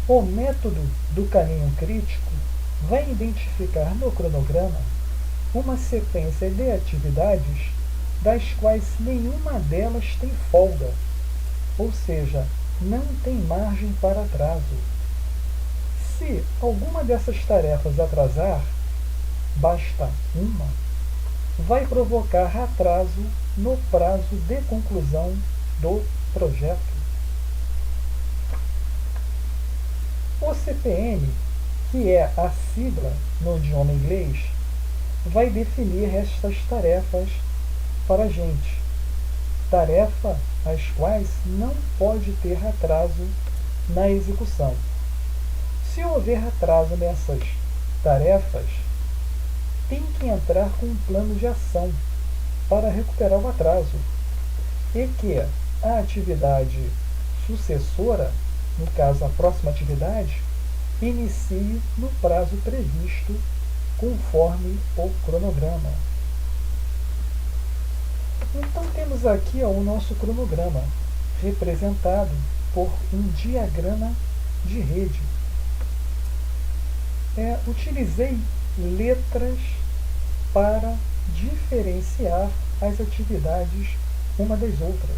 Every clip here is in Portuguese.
O método do caminho crítico vai identificar no cronograma uma sequência de atividades das quais nenhuma delas tem folga, ou seja, não tem margem para atraso. Se alguma dessas tarefas atrasar, basta uma, vai provocar atraso no prazo de conclusão do projeto. O CPM, que é a sigla no idioma inglês, vai definir estas tarefas para a gente. Tarefa as quais não pode ter atraso na execução. Se houver atraso nessas tarefas, tem que entrar com um plano de ação para recuperar o atraso e que a atividade sucessora, no caso a próxima atividade, inicie no prazo previsto conforme o cronograma. Então temos aqui o nosso cronograma, representado por um diagrama de rede. Utilizei letras para diferenciar as atividades uma das outras.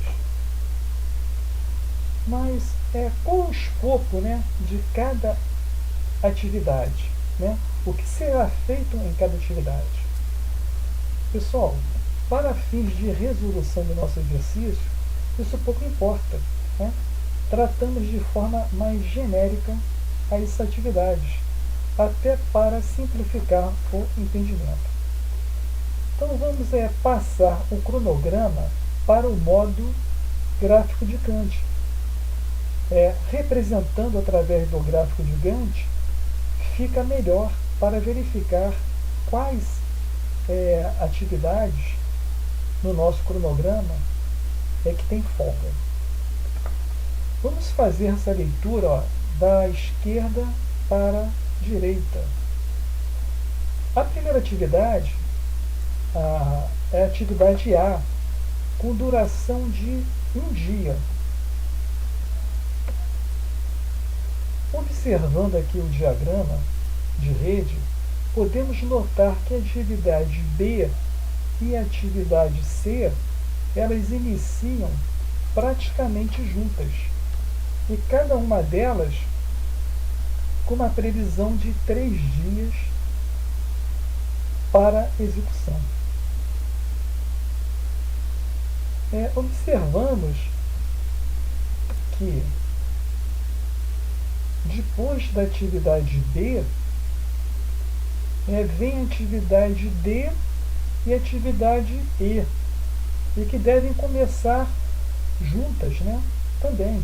Mas qual o escopo, de cada atividade? O que será feito em cada atividade? Pessoal, para fins de resolução do nosso exercício, isso pouco importa. Tratamos de forma mais genérica as atividades, até para simplificar o entendimento. Então vamos passar o cronograma para o modo gráfico de Gantt. Representando através do gráfico de Gantt, fica melhor para verificar quais atividades no nosso cronograma que tem folga. Vamos fazer essa leitura da esquerda para a direita. A primeira atividade é a atividade A, com duração de 1 dia. Observando aqui o diagrama de rede, podemos notar que a atividade B e a atividade C, elas iniciam praticamente juntas, e cada uma delas com uma previsão de 3 dias para execução. Observamos que depois da atividade B, vem a atividade D e a atividade E, e que devem começar juntas, também.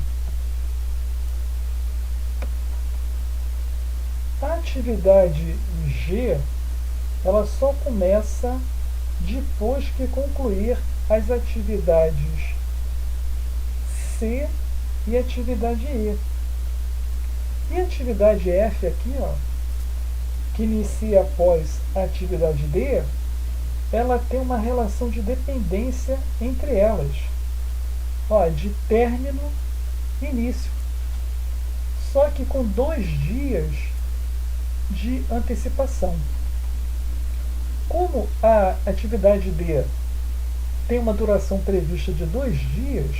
A atividade G, ela só começa depois que concluir as atividades C e a atividade E. E a atividade F aqui, que inicia após a atividade D, ela tem uma relação de dependência entre elas, de término e início, só que com 2 dias de antecipação. Como a atividade D tem uma duração prevista de 2 dias,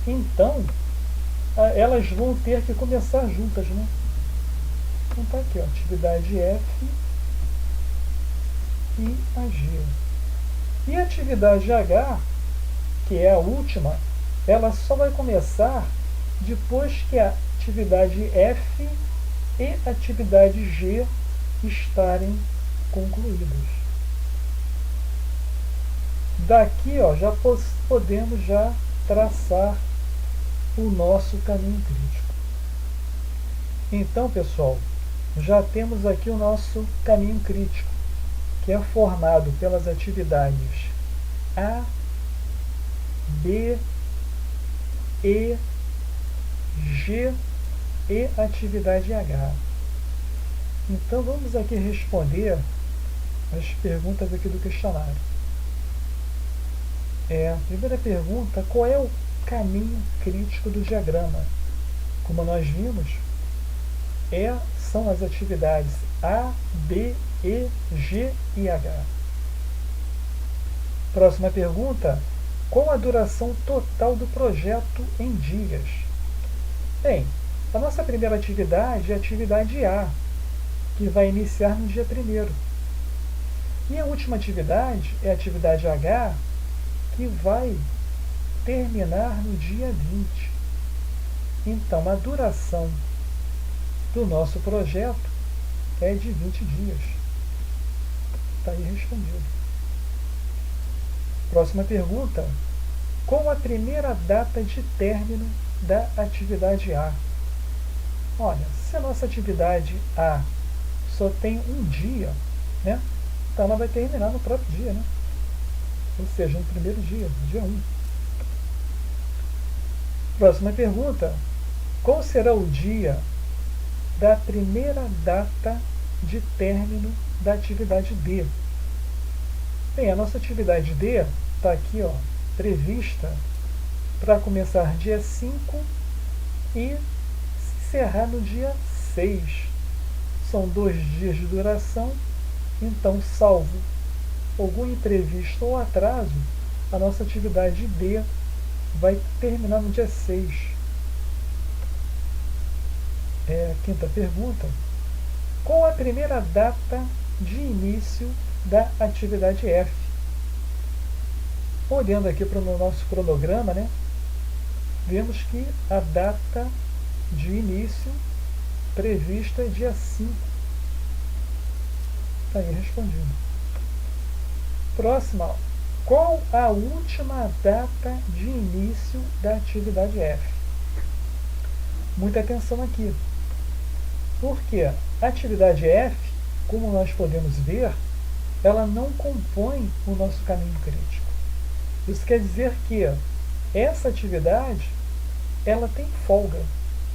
então elas vão ter que começar juntas, Então está aqui, atividade F e a G. E a atividade H, que é a última, ela só vai começar depois que a atividade F e a atividade G estarem concluídas. Daqui já podemos já traçar o nosso caminho crítico. Então, pessoal, já temos aqui o nosso caminho crítico, que é formado pelas atividades A, B, E, G e atividade H. Então vamos aqui responder as perguntas aqui do questionário. A primeira pergunta: qual é o caminho crítico do diagrama? como nós vimos, são as atividades A, B, E, G e H. Próxima pergunta: qual a duração total do projeto em dias? Bem, a nossa primeira atividade é a atividade A, que vai iniciar no dia 1º. E a última atividade é a atividade H, que vai terminar no dia 20. Então, a duração do nosso projeto é de 20 dias. Está aí respondido. Próxima pergunta: qual a primeira data de término da atividade A? Olha, se a nossa atividade A só tem um dia, né? Então ela vai terminar no próprio dia, né? Ou seja, no primeiro dia, dia 1. Próxima pergunta: qual será o dia da primeira data de término da atividade D? Bem, a nossa atividade D está aqui, ó, prevista para começar dia 5 e encerrar no dia 6. São 2 dias de duração, então, salvo algum imprevisto ou atraso, a nossa atividade D vai terminar no dia 6. Quinta pergunta: qual a primeira data de início da atividade F? Olhando aqui para o nosso cronograma, né, vemos que a data de início prevista é dia 5. Está aí respondido. Próxima: qual a última data de início da atividade F? Muita atenção aqui, porque a atividade F, como nós podemos ver, ela não compõe o nosso caminho crítico. Isso quer dizer que essa atividade, ela tem folga,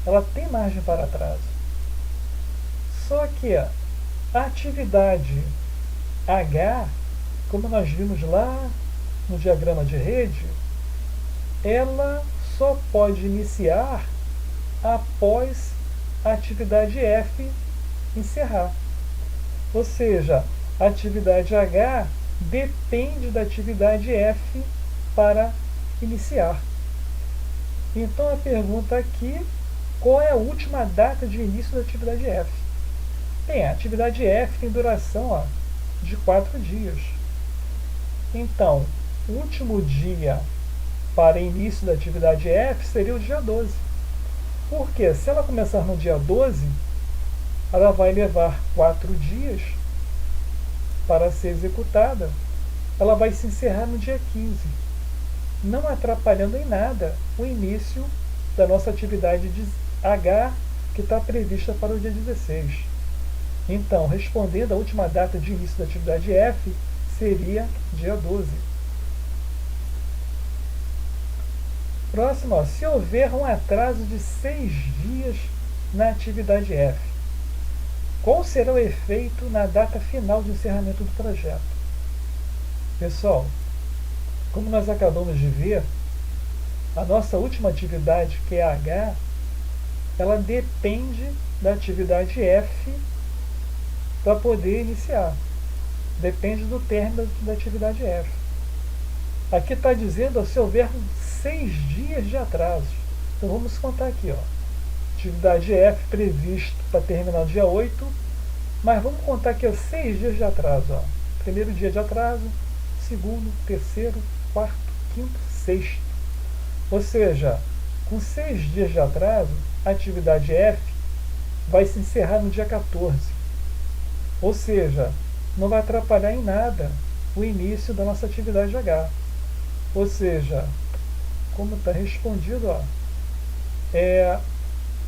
ela tem margem para atraso. Só que a atividade H, como nós vimos lá no diagrama de rede, ela só pode iniciar após a atividade F encerrar. Ou seja, a atividade H depende da atividade F para iniciar. Então a pergunta aqui: qual é a última data de início da atividade F? Bem, a atividade F tem duração de 4 dias. Então, o último dia para início da atividade F seria o dia 12. Porque se ela começar no dia 12, ela vai levar 4 dias para ser executada. Ela vai se encerrar no dia 15, não atrapalhando em nada o início da nossa atividade de H, que está prevista para o dia 16. Então, respondendo, a última data de início da atividade F seria dia 12. Próximo: se houver um atraso de 6 dias na atividade F, qual será o efeito na data final de encerramento do projeto? Pessoal, como nós acabamos de ver, a nossa última atividade, que é a H, ela depende da atividade F para poder iniciar. Depende do término da atividade F. Aqui está dizendo se houver 6 dias de atraso. Então vamos contar aqui, atividade F previsto para terminar no dia 8, mas vamos contar aqui 6 dias de atraso. Primeiro dia de atraso, segundo, terceiro, quarto, quinto, sexto. Ou seja, com 6 dias de atraso, a atividade F vai se encerrar no dia 14. Ou seja, não vai atrapalhar em nada o início da nossa atividade H. Ou seja, como está respondido,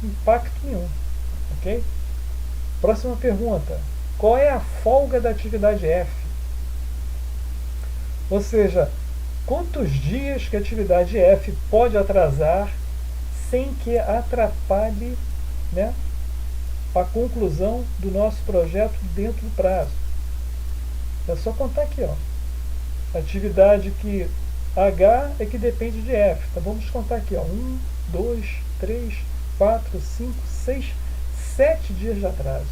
impacto nenhum. Ok? Próxima pergunta: qual é a folga da atividade F? Ou seja, quantos dias que a atividade F pode atrasar sem que atrapalhe, né, a conclusão do nosso projeto dentro do prazo? É só contar aqui, atividade que H é que depende de F. Então vamos contar aqui, 1, 2, 3, 4, 5, 6, 7 dias de atraso.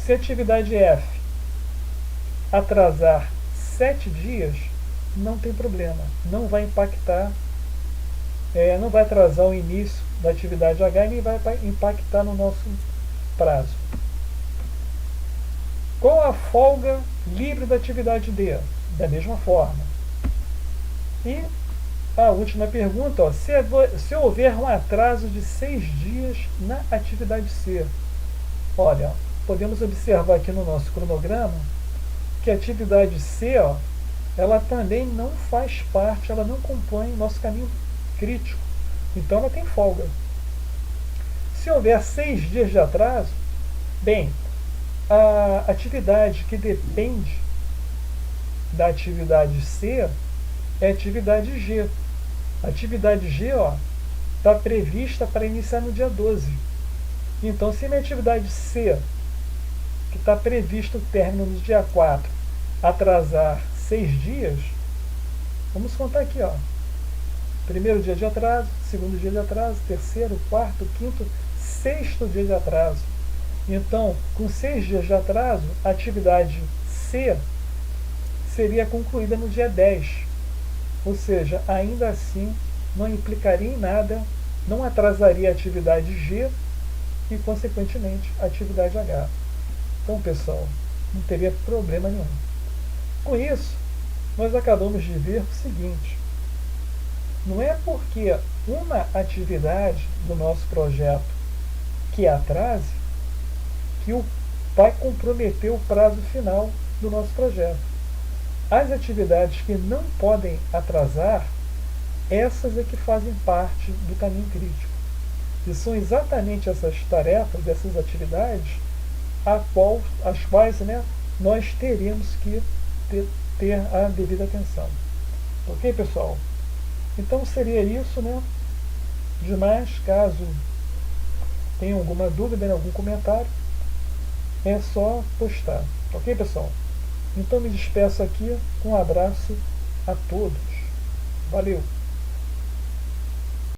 Se a atividade F atrasar 7 dias, não tem problema, não vai impactar, não vai atrasar o início da atividade H e nem vai impactar no nosso prazo. Qual a folga livre da atividade D? Da mesma forma. E a última pergunta, ó, se houver um atraso de 6 dias na atividade C. Olha, podemos observar aqui no nosso cronograma que a atividade C, ó, ela também não faz parte, ela não compõe o nosso caminho crítico. Então ela tem folga. Se houver 6 dias de atraso, bem, a atividade que depende da atividade C é a atividade G. A atividade G está prevista para iniciar no dia 12. Então, se minha atividade C, que está previsto o término no dia 4, atrasar 6 dias, vamos contar aqui, ó. Primeiro dia de atraso, segundo dia de atraso, terceiro, quarto, quinto, sexto dia de atraso. Então, com 6 dias de atraso, a atividade C seria concluída no dia 10. Ou seja, ainda assim, não implicaria em nada, não atrasaria a atividade G e, consequentemente, a atividade H. Então, pessoal, não teria problema nenhum. Com isso, nós acabamos de ver o seguinte: não é porque uma atividade do nosso projeto que atrase que vai comprometer o prazo final do nosso projeto. As atividades que não podem atrasar, essas é que fazem parte do caminho crítico. E são exatamente essas tarefas, essas atividades, as quais nós teremos que ter a devida atenção. Ok, pessoal? Então seria isso, Demais, caso tenha alguma dúvida, algum comentário, é só postar. Ok, pessoal? Então me despeço aqui com um abraço a todos. Valeu!